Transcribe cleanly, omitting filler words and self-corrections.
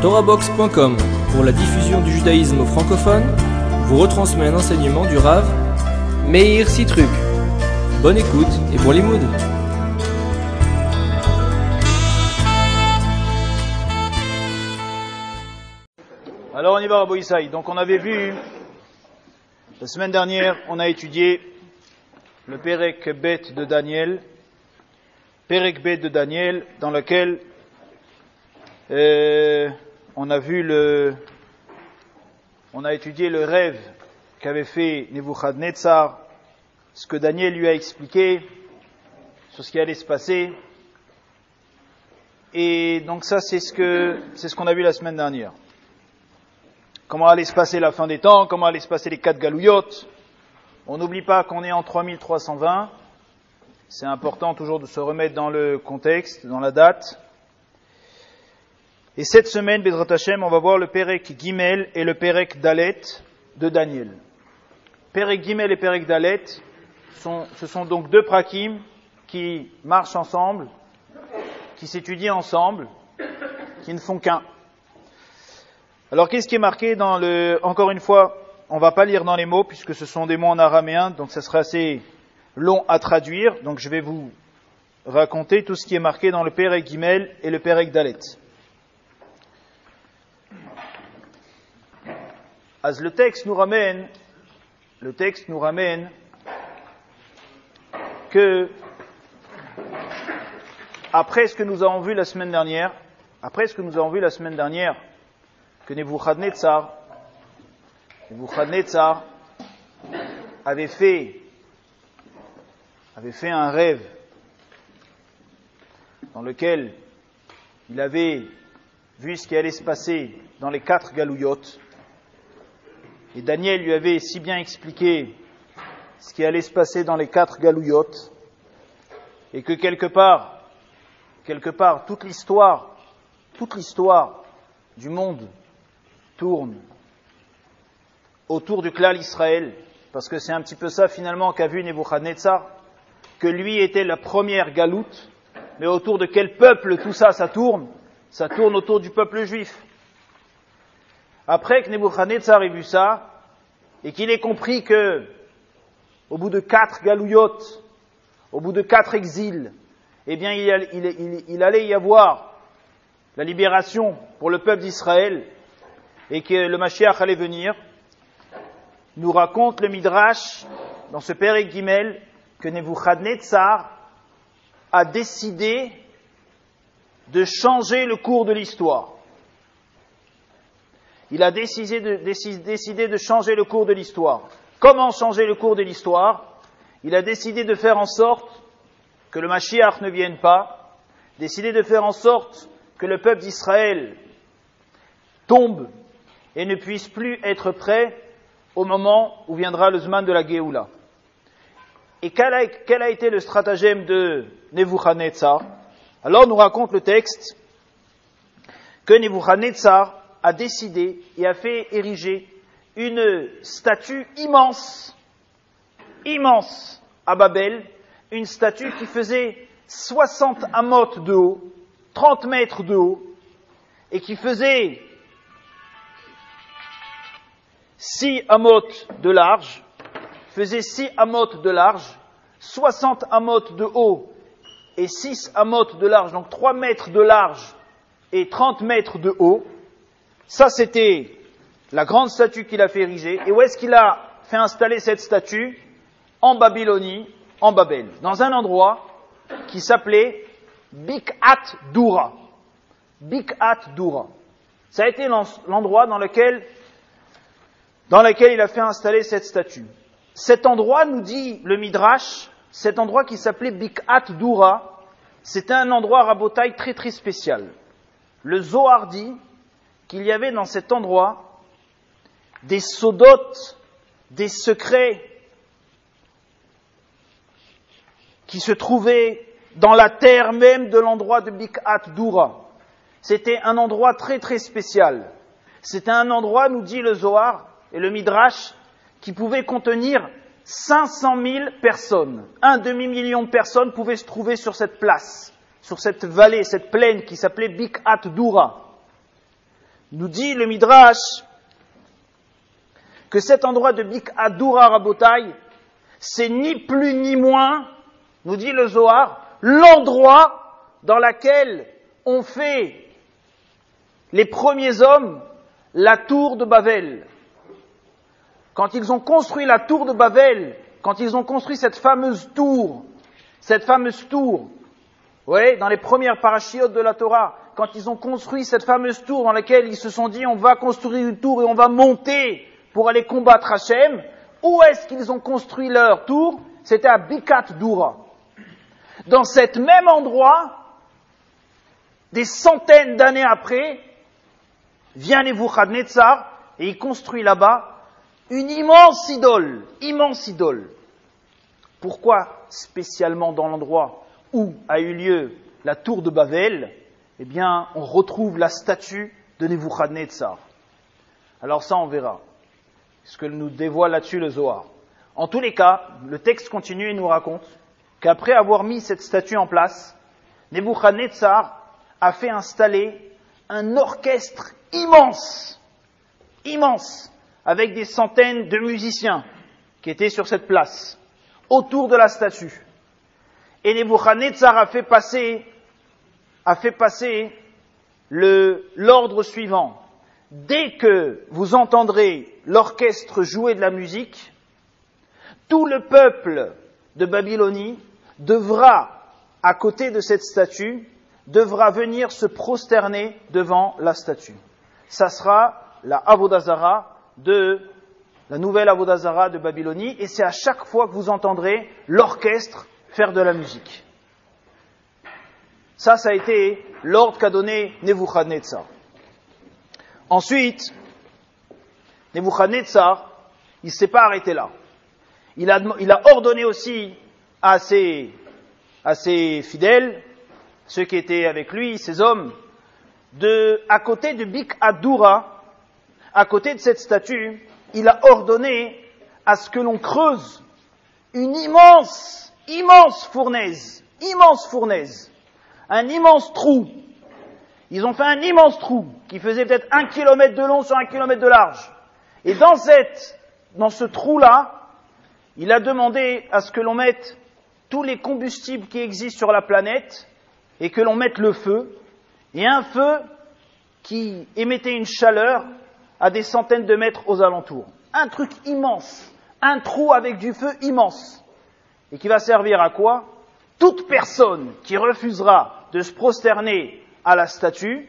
Torahbox.com, pour la diffusion du judaïsme francophone, vous retransmet un enseignement du Rav Meir Sitruk. Bonne écoute et bon limoud. Alors on y va, Rabbi Isaï. Donc on avait vu, la semaine dernière, on a étudié le Perek Bet de Daniel, dans lequel on a étudié le rêve qu'avait fait Nebuchadnezzar, ce que Daniel lui a expliqué sur ce qui allait se passer. Et donc ça, c'est ce qu'on a vu la semaine dernière. Comment allait se passer la fin des temps, comment allaient se passer les 4 galouillottes. On n'oublie pas qu'on est en 3320. C'est important toujours de se remettre dans le contexte, dans la date. Et cette semaine, Bezrat Hashem, on va voir le Perek Gimel et le Perek Dalet de Daniel. Perek Gimel et Perek Dalet, ce sont donc 2 prakim qui marchent ensemble, qui s'étudient ensemble, qui ne font qu'un. Alors, qu'est-ce qui est marqué dans encore une fois, on va pas lire dans les mots, puisque ce sont des mots en araméen, donc ça sera assez long à traduire, donc je vais vous raconter tout ce qui est marqué dans le Perek Gimel et le Perek Dalet. Le texte nous ramène que, après ce que nous avons vu la semaine dernière, que Nebuchadnezzar avait fait un rêve dans lequel il avait vu ce qui allait se passer dans les 4 galouillottes. Et Daniel lui avait si bien expliqué ce qui allait se passer dans les 4 galouillottes, et que quelque part, toute l'histoire du monde tourne autour du clan Israël, parce que c'est un petit peu ça finalement qu'a vu Nebuchadnezzar, que lui était la première galoute, mais autour de quel peuple tout ça tourne autour du peuple juif. Après que Nebuchadnezzar ait vu ça, et qu'il ait compris que, au bout de 4 galouillottes, au bout de 4 exils, eh bien il allait y avoir la libération pour le peuple d'Israël, et que le Mashiach allait venir, nous raconte le Midrash, dans ce Perek Gimel, que Nebuchadnezzar a décidé de changer le cours de l'histoire. Il a décidé de changer le cours de l'histoire. Comment changer le cours de l'histoire? Il a décidé de faire en sorte que le Mashiach ne vienne pas, décidé de faire en sorte que le peuple d'Israël tombe et ne puisse plus être prêt au moment où viendra le Zman de la Géoula. Et quel a été le stratagème de Nebuchadnezzar? Alors nous raconte le texte que Nebuchadnezzar a décidé et a fait ériger une statue immense à Babel, une statue qui faisait 60 amot de haut, 30 mètres de haut, et qui faisait 6 amot de large, 60 amot de haut et 6 amot de large, donc 3 mètres de large et 30 mètres de haut. Ça, c'était la grande statue qu'il a fait ériger. Et où est-ce qu'il a fait installer cette statue? En Babylonie, en Babel, dans un endroit qui s'appelait Bikhat Doura. Bikhat Doura. Ça a été l'endroit dans lequel il a fait installer cette statue. Cet endroit, nous dit le Midrash, cet endroit qui s'appelait Bikhat Doura, c'était un endroit rabotaï très très spécial. Le Zohar dit qu'il y avait dans cet endroit des sodotes, des secrets qui se trouvaient dans la terre même de l'endroit de Bikhat Doura. C'était un endroit très très spécial. C'était un endroit, nous dit le Zohar et le Midrash, qui pouvait contenir 500 000 personnes. 1 demi-million de personnes pouvaient se trouver sur cette place, sur cette vallée, cette plaine qui s'appelait Bikhat Doura. nous dit le Midrash que cet endroit de Bik'at Dura Rabotai, c'est ni plus ni moins, nous dit le Zohar, l'endroit dans lequel ont fait les premiers hommes la tour de Babel. Quand ils ont construit la tour de Babel, quand ils ont construit cette fameuse tour, dans les premières parachiotes de la Torah, quand ils ont construit cette fameuse tour dans laquelle ils se sont dit on va construire une tour et on va monter pour aller combattre Hachem, où est-ce qu'ils ont construit leur tour? C'était à Bik'at Dura. Dans cet même endroit, des centaines d'années après, vient Nebuchadnezzar et il construit là-bas une immense idole. Pourquoi spécialement dans l'endroit où a eu lieu la tour de Babel? Eh bien, on retrouve la statue de Nebuchadnezzar. Alors ça, on verra. Ce que nous dévoile là-dessus le Zohar. En tous les cas, le texte continue et nous raconte qu'après avoir mis cette statue en place, Nebuchadnezzar a fait installer un orchestre immense, avec des centaines de musiciens qui étaient sur cette place, autour de la statue. Et Nebuchadnezzar a fait passer l'ordre suivant. Dès que vous entendrez l'orchestre jouer de la musique, tout le peuple de Babylonie devra, à côté de cette statue, devra venir se prosterner devant la statue. Ça sera la Avodah Zara la nouvelle Avodah Zara de Babylonie, et c'est à chaque fois que vous entendrez l'orchestre faire de la musique. Ça a été l'ordre qu'a donné Nebuchadnezzar. Ensuite, Nebuchadnezzar, il ne s'est pas arrêté là. Il a ordonné aussi à ses fidèles, ceux qui étaient avec lui, ses hommes, à côté de Bik'at Dura, à côté de cette statue, il a ordonné à ce que l'on creuse une immense fournaise, un immense trou. Ils ont fait un immense trou qui faisait peut-être 1 kilomètre de long sur 1 kilomètre de large. Et dans ce trou-là, il a demandé à ce que l'on mette tous les combustibles qui existent sur la planète et que l'on mette le feu, et un feu qui émettait une chaleur à des centaines de mètres aux alentours. Un truc immense, un trou avec du feu immense. Et qui va servir à quoi? Toute personne qui refusera de se prosterner à la statue